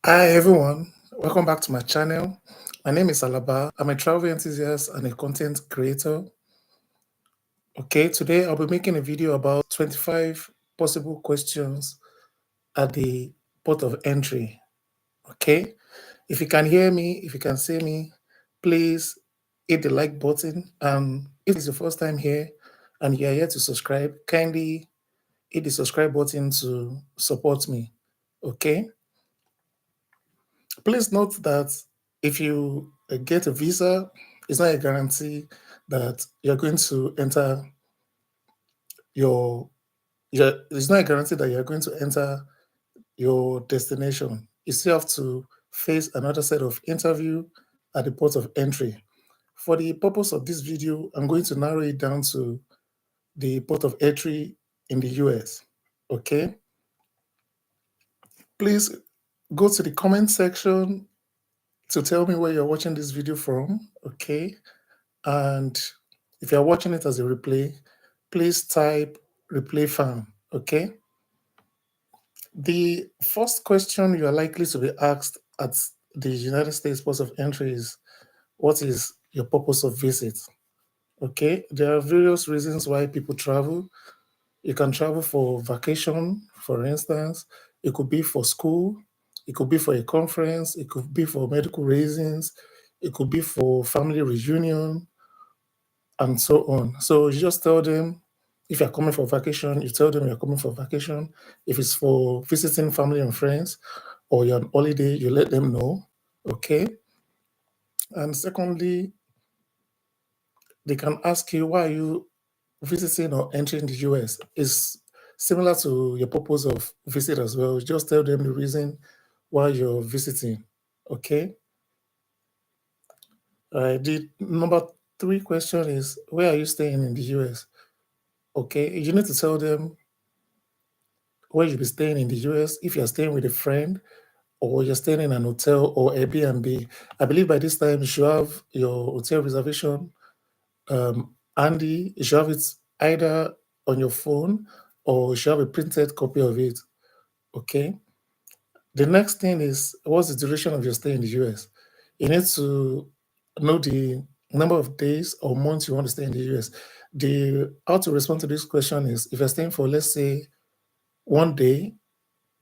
Hi everyone, welcome back to my channel. My name is Alaba. I'm a travel enthusiast and a content creator. Okay, today I'll be making a video about 25 possible questions at the port of entry. Okay, if you can hear me, if you can see me, please hit the like button. If it's your first time here and you're here to subscribe, kindly hit the subscribe button to support me. Okay. Please note that if you get a visa, it's not a guarantee that you're going to enter it's not a guarantee that you're going to enter your destination. You still have to face another set of interview at the port of entry. For the purpose of this video, I'm going to narrow it down to the port of entry in the US. Okay. Please go to the comment section to tell me where you're watching this video from. Okay. And if you're watching it as a replay, please type replay fan. Okay. The first question you are likely to be asked at the United States Port of Entry is, what is your purpose of visit? Okay. There are various reasons why people travel. You can travel for vacation, for instance. It could be for school. It could be for a conference. It could be for medical reasons. It could be for family reunion and so on. So you just tell them, if you're coming for vacation, you tell them you're coming for vacation. If it's for visiting family and friends or you're on holiday, you let them know. Okay. And secondly, they can ask you, why are you visiting or entering the US? Is similar to your purpose of visit as well. Just tell them the reason why you're visiting. Okay. The number three question is, where are you staying in the US? Okay. You need to tell them where you'll be staying in the US, if you're staying with a friend or you're staying in an hotel or Airbnb. I believe by this time you should have your hotel reservation handy. You should have it either on your phone or you should have a printed copy of it. Okay. The next thing is, what's the duration of your stay in the US? You need to know the number of days or months you want to stay in the US. The how to respond to this question is, if you're staying for, let's say, one day,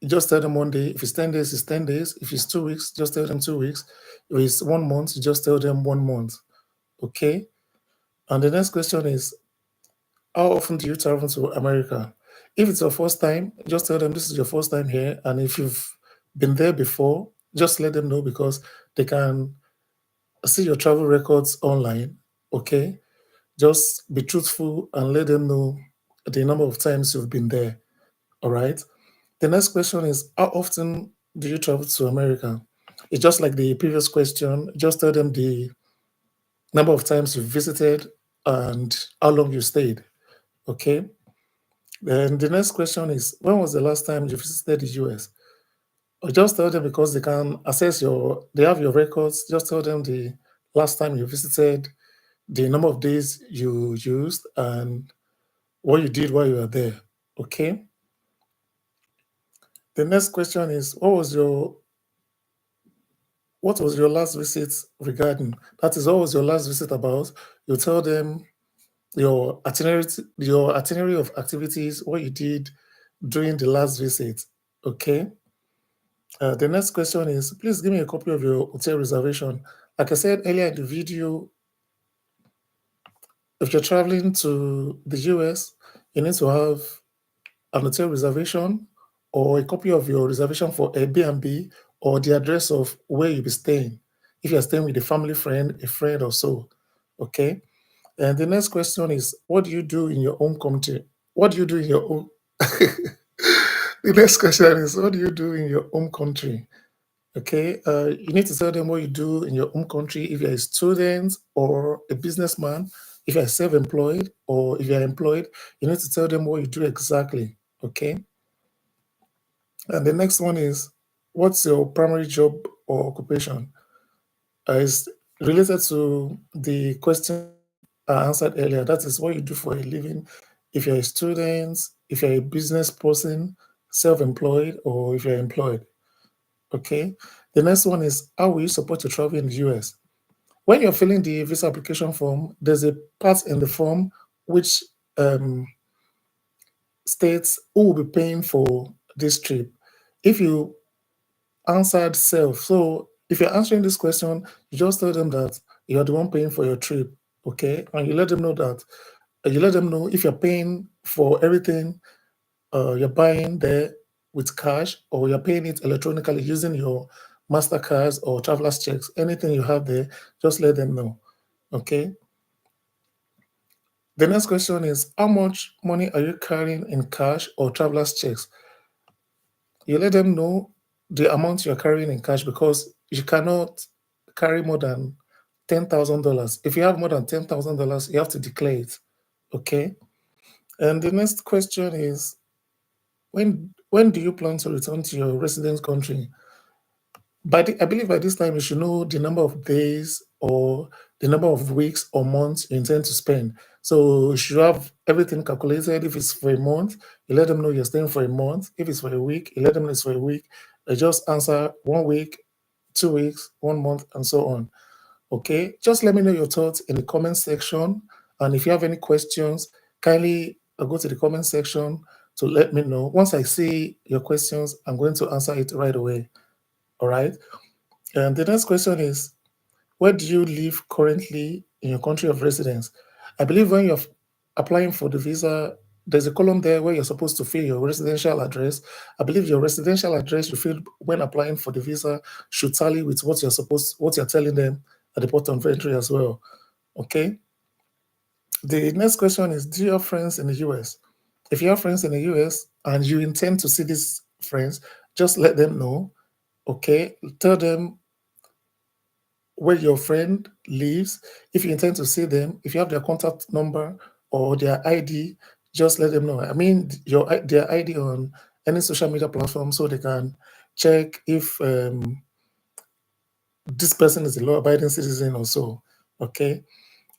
you just tell them one day. If it's 10 days, it's 10 days. If it's 2 weeks, just tell them 2 weeks. If it's 1 month, you just tell them 1 month. Okay. And the next question is, how often do you travel to America? If it's your first time, just tell them this is your first time here. And if you've been there before, just let them know, because they can see your travel records online. Okay. Just be truthful and let them know the number of times you've been there. All right. The next question is, how often do you travel to America? It's just like the previous question. Just tell them the number of times you visited and how long you stayed. Okay. Then the next question is, when was the last time you visited the US? Or just tell them, because they can access they have your records. Just tell them the last time you visited, the number of days you used, and what you did while you were there. Okay. The next question is, what was your last visit regarding? That is, what was your last visit about? You tell them your itinerary of activities, what you did during the last visit. Okay. The next question is, please give me a copy of your hotel reservation. Like I said earlier in the video, if you're traveling to the US, you need to have an hotel reservation or a copy of your reservation for Airbnb or the address of where you'll be staying. If you're staying with a family friend, a friend or so. Okay. And the next question is, what do you do in your home country? What do you do in your home? The next question is, what do you do in your home country? Okay. You need to tell them what you do in your home country. If you're a student or a businessman, if you're self-employed or if you're employed, you need to tell them what you do exactly. Okay. And the next one is, what's your primary job or occupation? It's related to the question I answered earlier. That is what you do for a living. If you're a student, if you're a business person, self employed, or if you're employed. Okay. The next one is how will you support your travel in the US? When you're filling the visa application form, there's a part in the form which um, states who will be paying for this trip. If you answered self, so if you're answering this question, you just tell them that you're the one paying for your trip, okay? And you let them know that you let them know if you're paying for everything you're buying there with cash or you're paying it electronically using your Mastercards or traveler's checks, anything you have there, just let them know. Okay. The next question is how much money are you carrying in cash or traveler's checks? You let them know the amount you're carrying in cash because you cannot carry more than $10,000. If you have more than $10,000, you have to declare it. Okay. And the next question is when do you plan to return to your residence country? I believe by this time you should know the number of days or the number of weeks or months you intend to spend. So you should have everything calculated. If it's for a month, you let them know you're staying for a month. If it's for a week, you let them know it's for a week. They just answer 1 week, 2 weeks, 1 month, and so on. Okay. Just let me know your thoughts in the comment section. And if you have any questions, kindly go to the comment section to let me know. Once I see your questions, I'm going to answer it right away. All right. And the next question is, where do you live currently in your country of residence? I believe when you're applying for the visa, there's a column there where you're supposed to fill your residential address. I believe your residential address you fill when applying for the visa should tally with what you're telling them at the port of entry as well. Okay. The next question is, do you have friends in the US? If you have friends in the US and you intend to see these friends, just let them know. Okay. Tell them where your friend lives. If you intend to see them, if you have their contact number or their ID, just let them know. I mean, their ID on any social media platform so they can check if this person is a law-abiding citizen or so. Okay.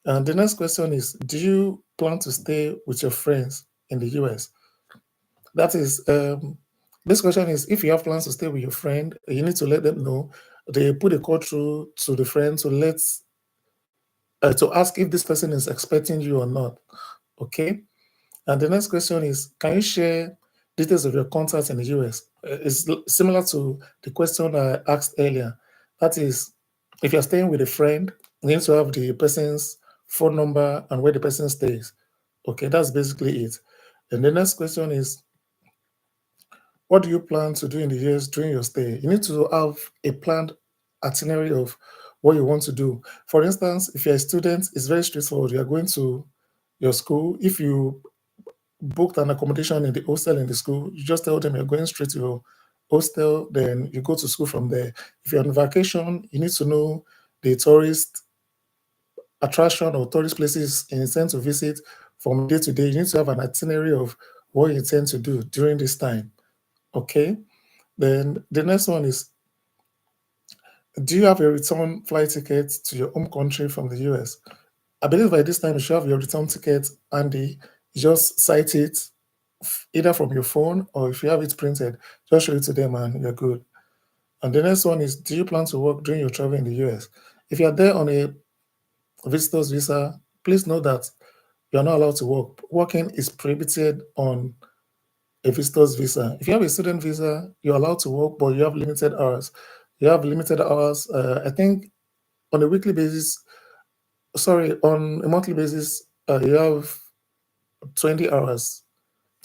And the next question is, do you plan to stay with your friends in the US? That is, this question is if you have plans to stay with your friend, you need to let them know. They put a call through to the friend to ask if this person is expecting you or not. Okay. And the next question is, can you share details of your contacts in the US? It's similar to the question I asked earlier. That is, if you're staying with a friend, you need to have the person's phone number and where the person stays. Okay, that's basically it. And the next question is, what do you plan to do in the years during your stay? You need to have a planned itinerary of what you want to do. For instance, if you're a student, it's very straightforward. You're going to your school. If you booked an accommodation in the hostel in the school, you just tell them you're going straight to your hostel, then you go to school from there. If you're on vacation, you need to know the tourist attraction or tourist places you intend to visit from day to day. You need to have an itinerary of what you intend to do during this time. Okay. Then the next one is, do you have a return flight ticket to your home country from the US? I believe by this time you should have your return ticket handy. You just cite it either from your phone or if you have it printed, just show it to them and you're good. And the next one is, do you plan to work during your travel in the US? If you're there on a visitor's visa, please know that you're not allowed to work. Working is prohibited on a visitor's visa. If you have a student visa, you're allowed to work, but you have limited hours. You have limited hours. I think on a weekly basis, sorry, on a monthly basis, you have 20 hours.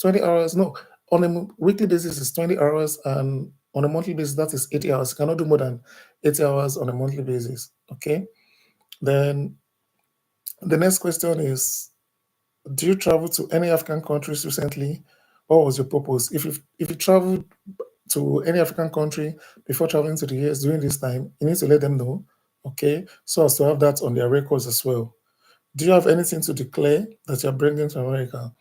20 hours, no, on a weekly basis is 20 hours, and on a monthly basis, that is 80 hours. You cannot do more than 80 hours on a monthly basis. Okay. Then the next question is, do you travel to any African countries recently? What was your purpose? If you traveled to any African country before traveling to the US during this time, you need to let them know, okay, so as to have that on their records as well. Do you have anything to declare that you're bringing to America?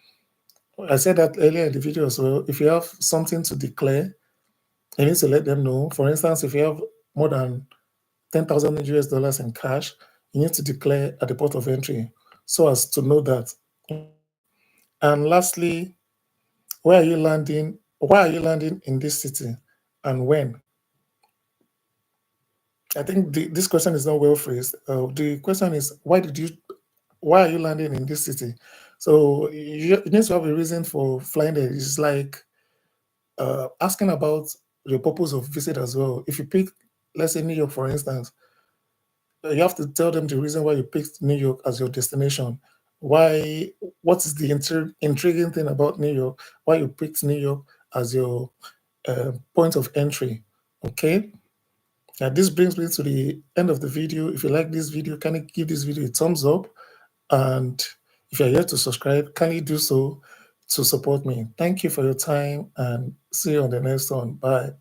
I said that earlier in the video as well. If you have something to declare, you need to let them know. For instance, if you have more than 10,000 US dollars in cash, you need to declare at the port of entry so as to know that. And lastly, where are you landing? Why are you landing in this city and when? I think this question is not well phrased. The question is, why are you landing in this city? So you need to have a reason for flying there. It's like asking about your purpose of visit as well. If you pick, let's say New York, for instance, you have to tell them the reason why you picked New York as your destination. Why? What is the intriguing thing about New York? Why you picked New York as your point of entry? Okay. Now this brings me to the end of the video. If you like this video, can you give this video a thumbs up? And if you're yet to subscribe, can you do so to support me? Thank you for your time and see you on the next one. Bye.